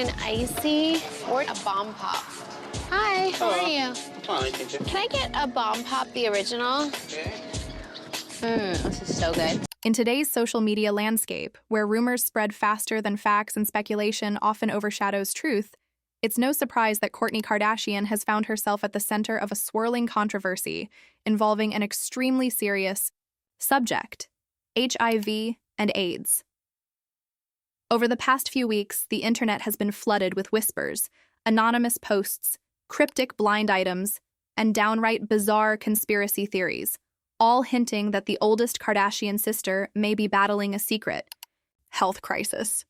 an icy or a bomb pop. Hi, how are you? Fine, thank you. Can I get a bomb pop, the original? Okay. This is so good. In today's social media landscape, where rumors spread faster than facts and speculation often overshadows truth, it's no surprise that Kourtney Kardashian has found herself at the center of a swirling controversy involving an extremely serious subject: HIV and AIDS. Over the past few weeks, the internet has been flooded with whispers, anonymous posts, cryptic blind items, and downright bizarre conspiracy theories, all hinting that the oldest Kardashian sister may be battling a secret health crisis.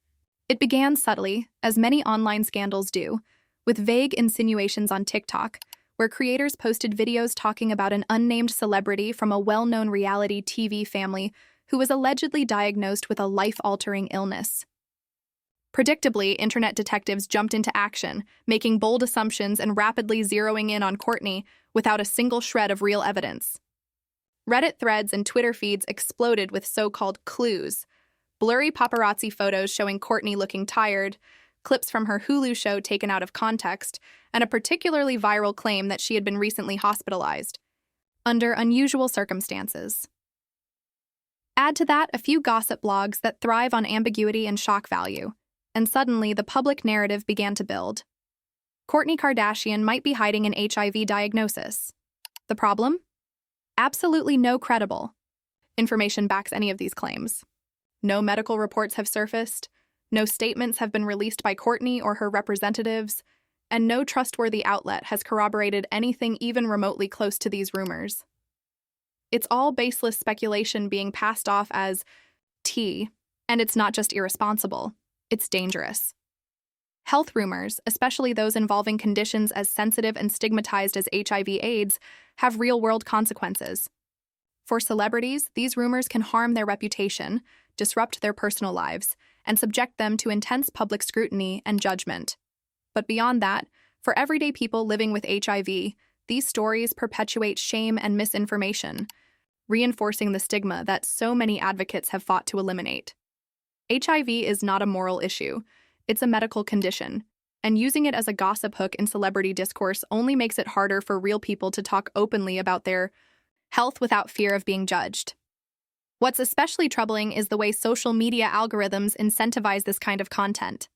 It began subtly, as many online scandals do, with vague insinuations on TikTok, where creators posted videos talking about an unnamed celebrity from a well-known reality TV family who was allegedly diagnosed with a life-altering illness. Predictably, internet detectives jumped into action, making bold assumptions and rapidly zeroing in on Kourtney without a single shred of real evidence. Reddit threads and Twitter feeds exploded with so-called clues: blurry paparazzi photos showing Kourtney looking tired, clips from her Hulu show taken out of context, and a particularly viral claim that she had been recently hospitalized, under unusual circumstances. Add to that a few gossip blogs that thrive on ambiguity and shock value, and suddenly the public narrative began to build. Kourtney Kardashian might be hiding an HIV diagnosis. The problem? Absolutely no credible information backs any of these claims. No medical reports have surfaced, no statements have been released by Kourtney or her representatives, and no trustworthy outlet has corroborated anything even remotely close to these rumors. It's all baseless speculation being passed off as tea, and it's not just irresponsible, it's dangerous. Health rumors, especially those involving conditions as sensitive and stigmatized as HIV/AIDS, have real-world consequences. For celebrities, these rumors can harm their reputation, disrupt their personal lives, and subject them to intense public scrutiny and judgment. But beyond that, for everyday people living with HIV, these stories perpetuate shame and misinformation, reinforcing the stigma that so many advocates have fought to eliminate. HIV is not a moral issue. It's a medical condition, and using it as a gossip hook in celebrity discourse only makes it harder for real people to talk openly about their health without fear of being judged. What's especially troubling is the way social media algorithms incentivize this kind of content.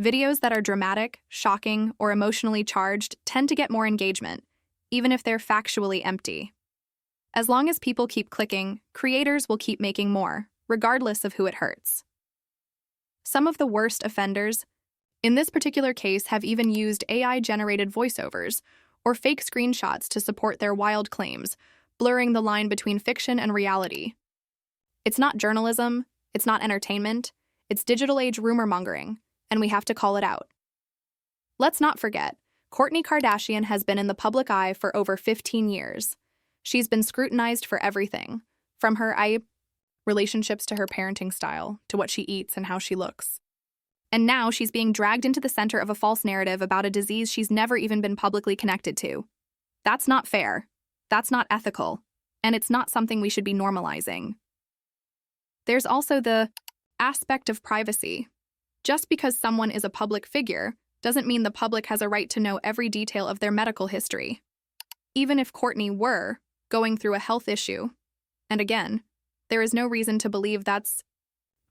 Videos that are dramatic, shocking, or emotionally charged tend to get more engagement, even if they're factually empty. As long as people keep clicking, creators will keep making more, regardless of who it hurts. Some of the worst offenders, in this particular case, have even used AI-generated voiceovers or fake screenshots to support their wild claims, blurring the line between fiction and reality. It's not journalism, it's not entertainment, it's digital age rumor-mongering, and we have to call it out. Let's not forget, Kourtney Kardashian has been in the public eye for over 15 years. She's been scrutinized for everything, from her relationships to her parenting style, to what she eats and how she looks. And now she's being dragged into the center of a false narrative about a disease she's never even been publicly connected to. That's not fair. That's not ethical. And it's not something we should be normalizing. There's also the aspect of privacy. Just because someone is a public figure doesn't mean the public has a right to know every detail of their medical history. Even if Kourtney were going through a health issue, and again, there is no reason to believe that's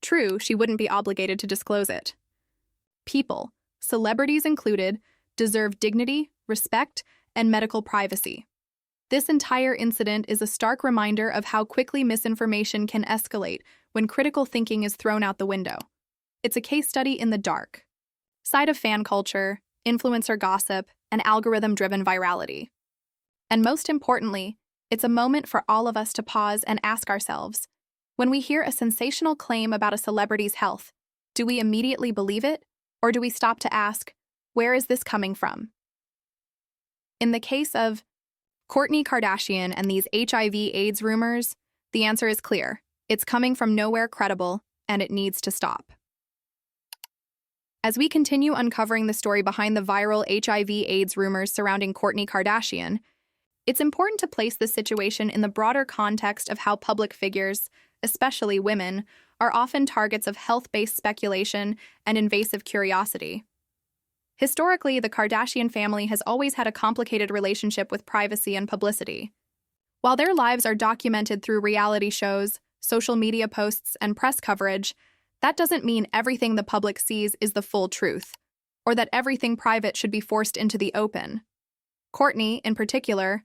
true, she wouldn't be obligated to disclose it. People, celebrities included, deserve dignity, respect, and medical privacy. This entire incident is a stark reminder of how quickly misinformation can escalate when critical thinking is thrown out the window. It's a case study in the dark side of fan culture, influencer gossip, and algorithm-driven virality. And most importantly, it's a moment for all of us to pause and ask ourselves, when we hear a sensational claim about a celebrity's health, do we immediately believe it, or do we stop to ask, where is this coming from? In the case of Kourtney Kardashian and these HIV/AIDS rumors, the answer is clear. It's coming from nowhere credible, and it needs to stop. As we continue uncovering the story behind the viral HIV/AIDS rumors surrounding Kourtney Kardashian, it's important to place this situation in the broader context of how public figures, especially women, are often targets of health-based speculation and invasive curiosity, Historically, the Kardashian family has always had a complicated relationship with privacy and publicity. While their lives are documented through reality shows, social media posts, and press coverage, that doesn't mean everything the public sees is the full truth, or that everything private should be forced into the open. Kourtney, in particular,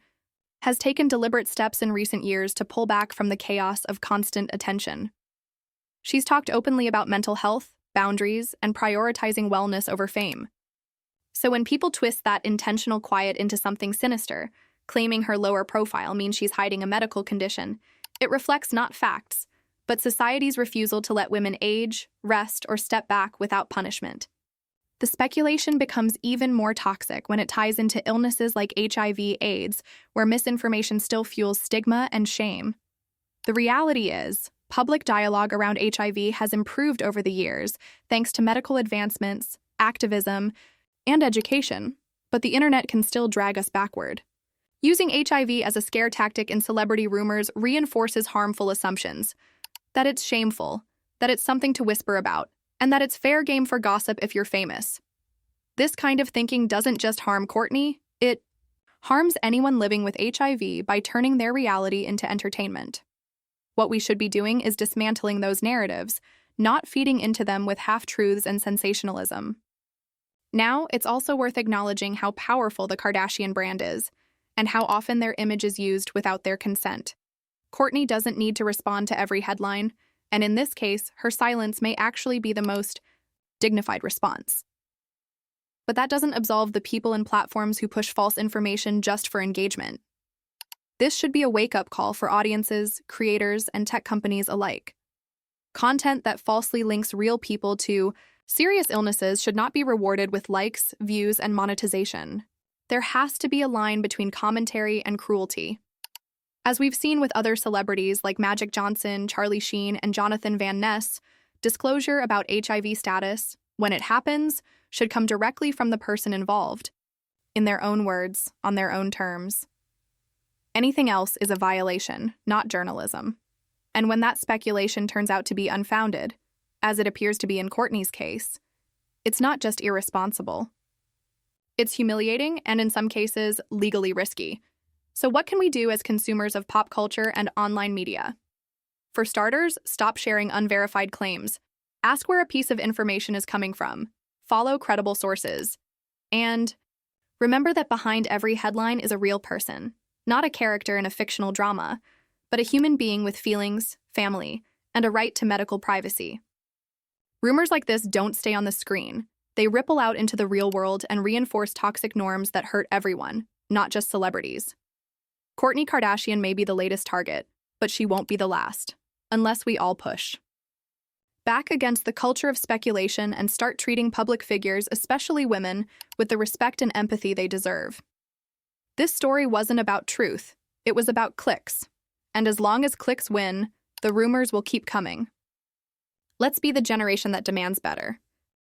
has taken deliberate steps in recent years to pull back from the chaos of constant attention. She's talked openly about mental health, boundaries, and prioritizing wellness over fame. So when people twist that intentional quiet into something sinister, claiming her lower profile means she's hiding a medical condition, it reflects not facts, but society's refusal to let women age, rest, or step back without punishment. The speculation becomes even more toxic when it ties into illnesses like HIV/AIDS, where misinformation still fuels stigma and shame. The reality is, public dialogue around HIV has improved over the years thanks to medical advancements, activism, and education, but the internet can still drag us backward. Using HIV as a scare tactic in celebrity rumors reinforces harmful assumptions, that it's shameful, that it's something to whisper about, and that it's fair game for gossip if you're famous. This kind of thinking doesn't just harm Kourtney, it harms anyone living with HIV by turning their reality into entertainment. What we should be doing is dismantling those narratives, not feeding into them with half-truths and sensationalism. Now, it's also worth acknowledging how powerful the Kardashian brand is, and how often their image is used without their consent. Kourtney doesn't need to respond to every headline, and in this case, her silence may actually be the most dignified response. But that doesn't absolve the people and platforms who push false information just for engagement. This should be a wake-up call for audiences, creators, and tech companies alike. Content that falsely links real people to serious illnesses should not be rewarded with likes, views, and monetization. There has to be a line between commentary and cruelty. As we've seen with other celebrities like Magic Johnson, Charlie Sheen, and Jonathan Van Ness, disclosure about HIV status, when it happens, should come directly from the person involved, in their own words, on their own terms. Anything else is a violation, not journalism. And when that speculation turns out to be unfounded, as it appears to be in Kourtney's case, it's not just irresponsible. It's humiliating and, in some cases, legally risky. So what can we do as consumers of pop culture and online media? For starters, stop sharing unverified claims. Ask where a piece of information is coming from. Follow credible sources. And remember that behind every headline is a real person, not a character in a fictional drama, but a human being with feelings, family, and a right to medical privacy. Rumors like this don't stay on the screen. They ripple out into the real world and reinforce toxic norms that hurt everyone, not just celebrities. Kourtney Kardashian may be the latest target, but she won't be the last, unless we all push back against the culture of speculation and start treating public figures, especially women, with the respect and empathy they deserve. This story wasn't about truth, it was about clicks. And as long as clicks win, the rumors will keep coming. Let's be the generation that demands better.